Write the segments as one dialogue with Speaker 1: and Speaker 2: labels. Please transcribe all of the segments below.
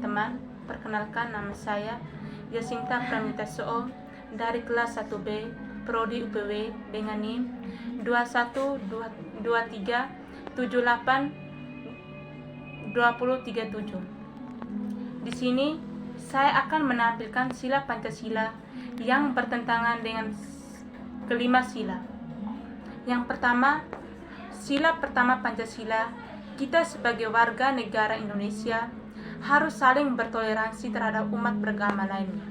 Speaker 1: teman-teman, perkenalkan nama saya Yasinta Pramita Soo dari kelas 1B Prodi UPW dengan NIM 2123782037. Di sini saya akan menampilkan sila Pancasila yang bertentangan dengan kelima sila. Yang pertama, sila pertama Pancasila, kita sebagai warga negara Indonesia harus saling bertoleransi terhadap umat beragama lainnya.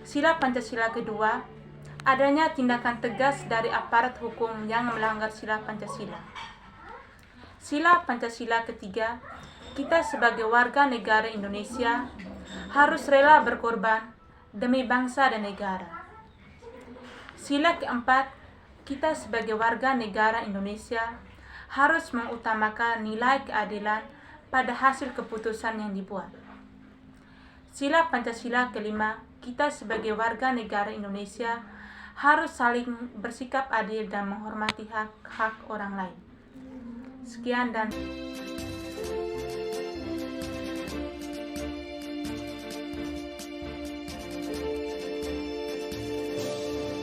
Speaker 1: Sila Pancasila kedua, adanya tindakan tegas dari aparat hukum yang melanggar sila Pancasila. Sila Pancasila ketiga, kita sebagai warga negara Indonesia harus rela berkorban demi bangsa dan negara. Sila keempat, kita sebagai warga negara Indonesia harus mengutamakan nilai keadilan pada hasil keputusan yang dibuat. Sila Pancasila kelima, kita sebagai warga negara Indonesia harus saling bersikap adil dan menghormati hak-hak orang lain. Sekian dan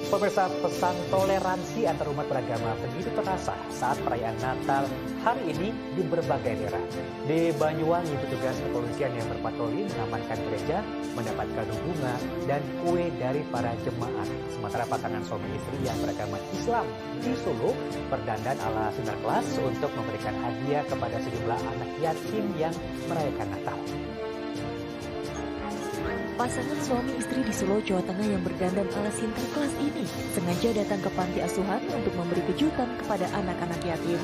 Speaker 2: Pemirsa, pesan toleransi antar umat beragama begitu terasa saat perayaan Natal hari ini di berbagai daerah. Di Banyuwangi, petugas kepolisian yang berpatroli mengamankan gereja, mendapatkan bunga dan kue dari para jemaat. Sementara pasangan suami istri yang beragama Islam di Solo berdandan ala Sinterklas untuk memberikan hadiah kepada sejumlah anak yatim yang merayakan Natal.
Speaker 3: Pasangan suami istri di Solo, Jawa Tengah yang berdandan ala Sinterklas ini sengaja datang ke panti asuhan untuk memberi kejutan kepada anak-anak yatim.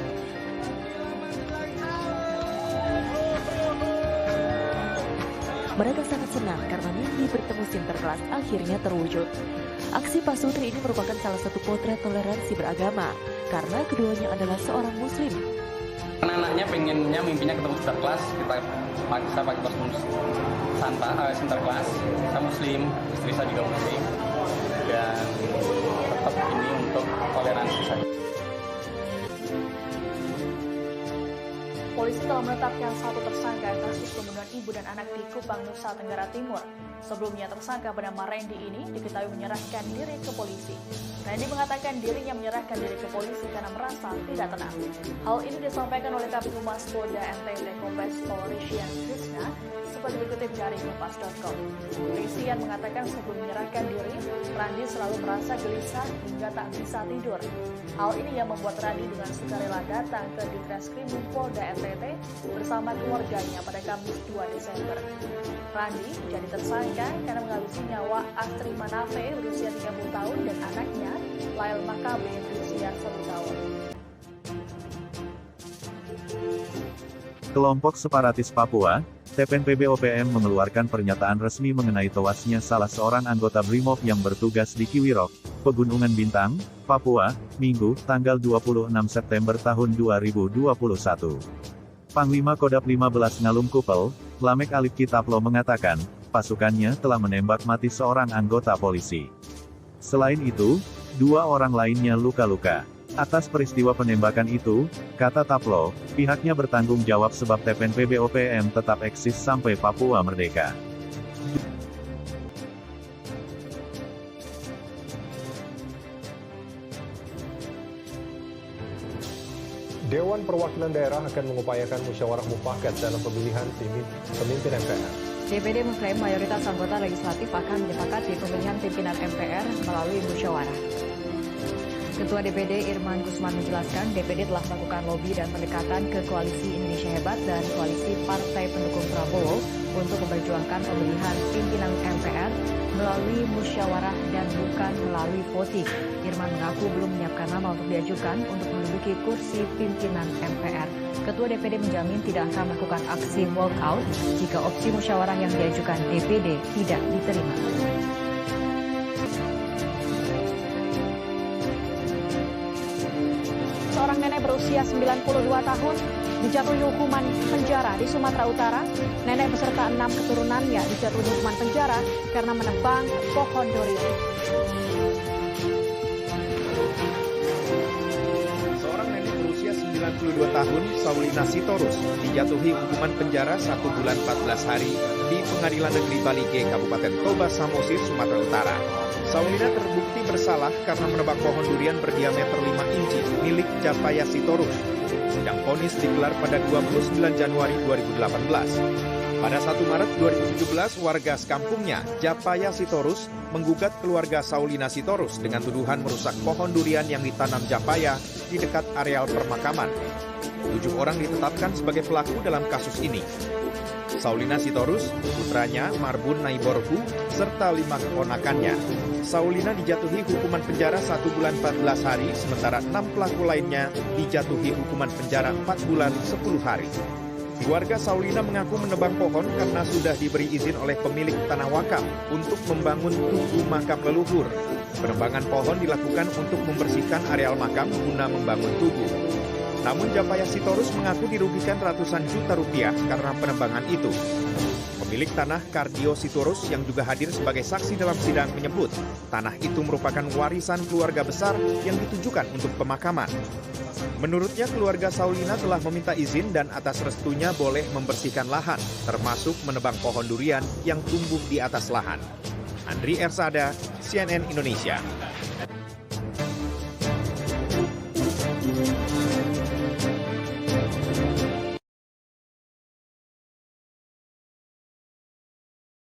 Speaker 3: Mereka sangat senang karena mimpi bertemu Sinterklas akhirnya terwujud. Aksi Pasutri ini merupakan salah satu potret toleransi beragama karena keduanya adalah seorang muslim.
Speaker 4: Anak-anaknya mimpinya ketemu Sinterklas, saya pakai kostum Sinterklas. Saya muslim, istri saya juga muslim, dan tetap ini untuk toleransi saja.
Speaker 5: Polisi telah menetapkan satu tersangka kasus pembunuhan ibu dan anak di Kupang, Nusa Tenggara Timur. Sebelumnya tersangka bernama Randy ini diketahui menyerahkan diri ke polisi. Randy mengatakan dirinya menyerahkan diri ke polisi karena merasa tidak tenang. Hal ini disampaikan oleh Kabid Humas Polda NTT Kombes Pol Rishian Krishna seperti dikutip dari kompas.com. Rishian mengatakan sebelum menyerahkan diri, Randy selalu merasa gelisah hingga tak bisa tidur. Hal ini yang membuat Randy dengan sukarela datang ke Ditreskrimum Polda NTT bersama keluarganya pada Kamis 2 Desember. Randy jadi tersangka karena menghabisi nyawa Astri Manafe berusia 30 tahun dan anaknya Lail Makabe berusia 1 tahun.
Speaker 6: Kelompok separatis Papua, TPNPB-OPM mengeluarkan pernyataan resmi mengenai tewasnya salah seorang anggota BRIMOB yang bertugas di Kiwirok, Pegunungan Bintang, Papua, Minggu, tanggal 26 September tahun 2021. Panglima Kodap 15 Ngalum Kupel, Lamek Alif Kitaplo mengatakan, pasukannya telah menembak mati seorang anggota polisi. Selain itu, 2 orang lainnya luka-luka. Atas peristiwa penembakan itu, kata Taplo, pihaknya bertanggung jawab sebab TPNPB-OPM tetap eksis sampai Papua merdeka.
Speaker 7: Dewan Perwakilan Daerah akan mengupayakan musyawarah mufakat dalam pemilihan pemimpin MPR.
Speaker 8: DPD mengklaim mayoritas anggota legislatif akan menyepakati pemilihan pimpinan MPR melalui musyawarah. Ketua DPD Irman Gusman menjelaskan DPD telah melakukan lobi dan pendekatan ke Koalisi Indonesia Hebat dan Koalisi Partai Pendukung Prabowo untuk memperjuangkan pemilihan pimpinan MPR melalui musyawarah dan bukan melalui voting. Irman mengaku belum menyiapkan nama untuk diajukan untuk menduduki kursi pimpinan MPR. Ketua DPD menjamin tidak akan melakukan aksi walkout jika opsi musyawarah yang diajukan DPD tidak diterima.
Speaker 5: Seorang nenek berusia 92 tahun dijatuhi hukuman penjara di Sumatera Utara. Nenek beserta 6 keturunannya dijatuhi hukuman penjara karena menebang pohon durian.
Speaker 9: Seorang nenek berusia 92 32 tahun, Saulina Sitorus, dijatuhi hukuman penjara 1 bulan 14 hari di Pengadilan Negeri Bali G, Kabupaten Toba Samosir, Sumatera Utara. Saulina terbukti bersalah karena menebang pohon durian berdiameter 5 inci milik Japaya Sitorus. Sidang vonis digelar pada 29 Januari 2018. Pada 1 Maret 2017, warga sekampungnya, Japaya Sitorus, menggugat keluarga Saulina Sitorus dengan tuduhan merusak pohon durian yang ditanam Japaya di dekat areal permakaman. 7 orang ditetapkan sebagai pelaku dalam kasus ini. Saulina Sitorus, putranya Marbun Naiborhu, serta 5 keponakannya. Saulina dijatuhi hukuman penjara 1 bulan 14 hari, sementara 6 pelaku lainnya dijatuhi hukuman penjara 4 bulan 10 hari. Keluarga Saulina mengaku menebang pohon karena sudah diberi izin oleh pemilik tanah wakaf untuk membangun tugu makam leluhur. Penebangan pohon dilakukan untuk membersihkan areal makam guna membangun tugu. Namun Japaya Sitorus mengaku dirugikan ratusan juta rupiah karena penebangan itu. Pemilik tanah Kardio Sitorus yang juga hadir sebagai saksi dalam sidang menyebut tanah itu merupakan warisan keluarga besar yang ditujukan untuk pemakaman. Menurutnya keluarga Saulina telah meminta izin dan atas restunya boleh membersihkan lahan, termasuk menebang pohon durian yang tumbuh di atas lahan. Andri Ersada, CNN Indonesia.